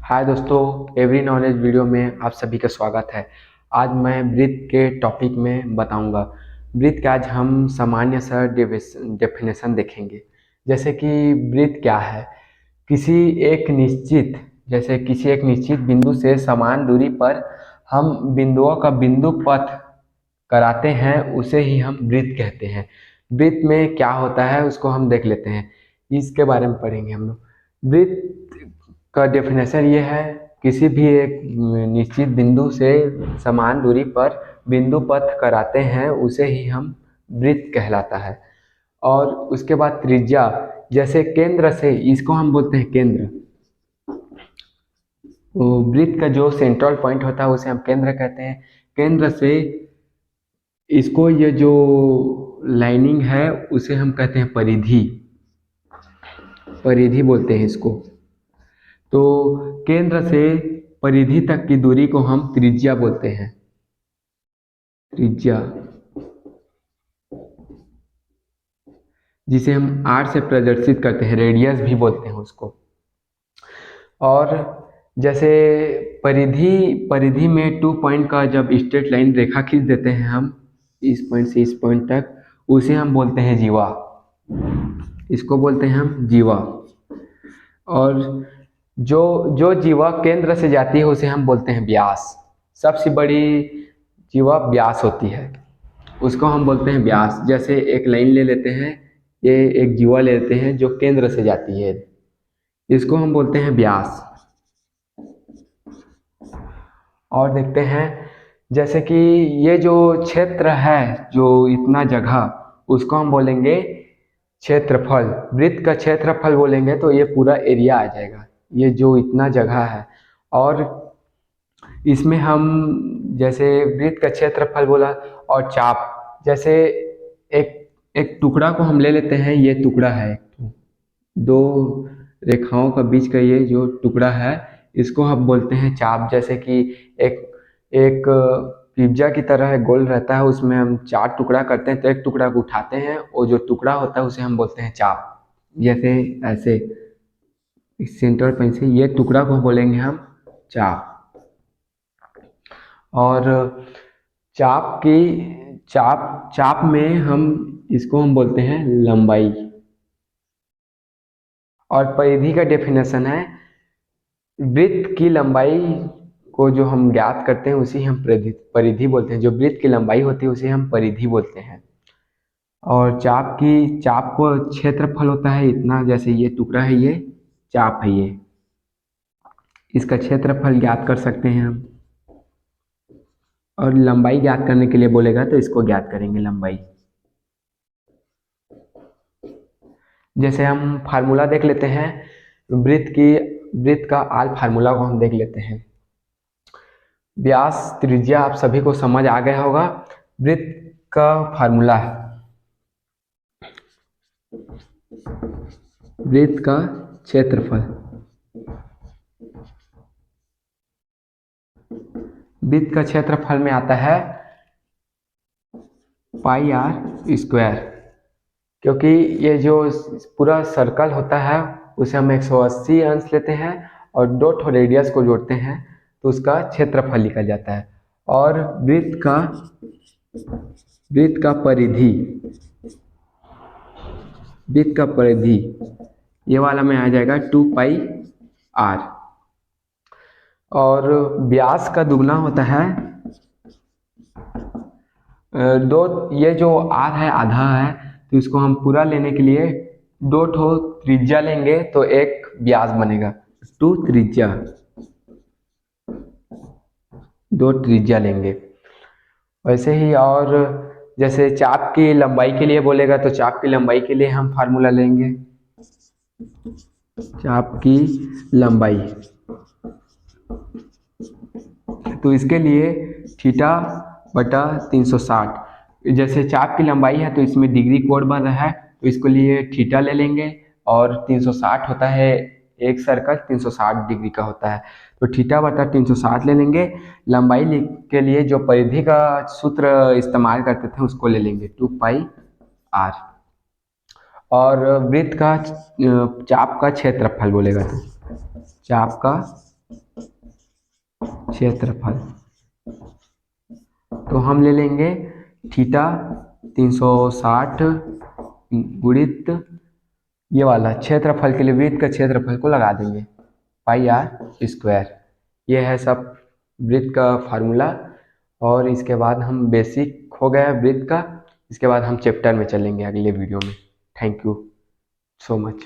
हाय दोस्तों, every knowledge video में आप सभी का स्वागत है। आज मैं वृत्त के टॉपिक में बताऊंगा। वृत्त का आज हम सामान्य सा डेफिनेशन देखेंगे। जैसे कि वृत्त क्या है। किसी एक निश्चित किसी एक निश्चित बिंदु से समान दूरी पर हम बिंदुओं का बिंदु पथ कराते हैं, उसे ही हम वृत्त कहते हैं। वृत्त में क्या होता है उसको हम देख लेते हैं, इसके बारे में पढ़ेंगे हम लोग। वृत्त का डेफिनेशन ये है, किसी भी एक निश्चित बिंदु से समान दूरी पर बिंदु पथ कराते हैं, उसे ही हम वृत्त कहलाता है। और उसके बाद त्रिज्या, जैसे केंद्र से, इसको हम बोलते हैं केंद्र। तो वृत्त का जो सेंट्रल पॉइंट होता है उसे हम केंद्र कहते हैं। केंद्र से इसको, ये जो लाइनिंग है उसे हम कहते हैं परिधि। परिधि बोलते हैं इसको। तो केंद्र से परिधि तक की दूरी को हम त्रिज्या बोलते हैं। त्रिज्या, जिसे हम आर से प्रदर्शित करते हैं, रेडियस भी बोलते हैं उसको। और जैसे परिधि में 2 पॉइंट का जब स्ट्रेट लाइन रेखा खींच देते हैं हम, इस पॉइंट से इस पॉइंट तक, उसे हम बोलते हैं जीवा। इसको बोलते हैं हम जीवा। और जो जो जीवा केंद्र से जाती है उसे हम बोलते हैं व्यास। सबसे बड़ी जीवा व्यास होती है, उसको हम बोलते हैं व्यास। जैसे एक लाइन ले लेते हैं, ये एक जीवा ले लेते हैं जो केंद्र से जाती है, इसको हम बोलते हैं व्यास। और देखते हैं, जैसे कि ये जो क्षेत्र है, जो इतना जगह, उसको हम बोलेंगे क्षेत्रफल। वृत्त का क्षेत्रफल बोलेंगे तो ये पूरा एरिया आ जाएगा, ये जो इतना जगह है। और इसमें हम जैसे वृत्त का क्षेत्रफल बोला, और चाप, जैसे एक एक टुकड़ा को हम ले लेते हैं, ये टुकड़ा है, दो रेखाओं का बीच का ये जो टुकड़ा है, इसको हम बोलते हैं चाप। जैसे कि एक एक पिज्जा की तरह है, गोल रहता है, उसमें हम 4 टुकड़ा करते हैं, तो एक टुकड़ा को उठाते हैं, और जो टुकड़ा होता है उसे हम बोलते हैं चाप। जैसे ऐसे इस सेंटर पॉइंट से ये टुकड़ा को बोलेंगे हम चाप। और चाप में हम इसको हम बोलते हैं लंबाई। और परिधि का डेफिनेशन है, वृत्त की लंबाई को जो हम ज्ञात करते हैं उसी हम परिधि बोलते हैं। जो वृत्त की लंबाई होती है उसे हम परिधि बोलते हैं। और चाप को क्षेत्रफल होता है इतना, जैसे ये टुकड़ा है, ये चाप है, ये इसका क्षेत्रफल ज्ञात कर सकते हैं हम। और लंबाई ज्ञात करने के लिए बोलेगा तो इसको ज्ञात करेंगे, लंबाई। जैसे हम फार्मूला देख लेते हैं, वृत्त का आल फार्मूला को हम देख लेते हैं। व्यास, त्रिज्या आप सभी को समझ आ गया होगा। वृत्त का फार्मूला है, वृत्त का क्षेत्रफल। वृत्त का क्षेत्रफल में आता है पाई आर स्क्वायर। क्योंकि ये जो पूरा सर्कल होता है उसे हम 180 अंश लेते हैं और 2 ठो रेडियस को जोड़ते हैं, तो उसका क्षेत्रफल निकल जाता है। और वृत्त का परिधि ये वाला में आ जाएगा 2 पाई आर। और व्यास का दुगना होता है दो। ये जो आर है आधा है, तो इसको हम पूरा लेने के लिए 2 ठो त्रिज्या लेंगे तो एक व्यास बनेगा। 2 त्रिज्या, 2 त्रिज्या लेंगे। वैसे ही, और जैसे चाप की लंबाई के लिए बोलेगा तो चाप की लंबाई के लिए हम फार्मूला लेंगे, चाप की लंबाई। तो इसके लिए थीटा बटा 360। जैसे चाप की लंबाई है तो इसमें डिग्री कोड बन रहा है, तो इसको लिए थीटा ले लेंगे। और 360 होता है, एक सर्कल 360 डिग्री का होता है, तो थीटा बटा 360 ले लेंगे। लंबाई के लिए जो परिधि का सूत्र इस्तेमाल करते थे उसको ले लेंगे, 2 पाई आर। और वृत्त का चाप का क्षेत्रफल बोलेगा तो चाप का क्षेत्रफल। तो हम ले लेंगे थीटा 360 गुणित ये वाला क्षेत्रफल के लिए वृत्त का क्षेत्रफल को लगा देंगे पाई आर स्क्वायर। ये है सब वृत्त का फार्मूला। और इसके बाद हम बेसिक हो गया वृत्त का। इसके बाद हम चैप्टर में चलेंगे अगले वीडियो में। Thank you so much.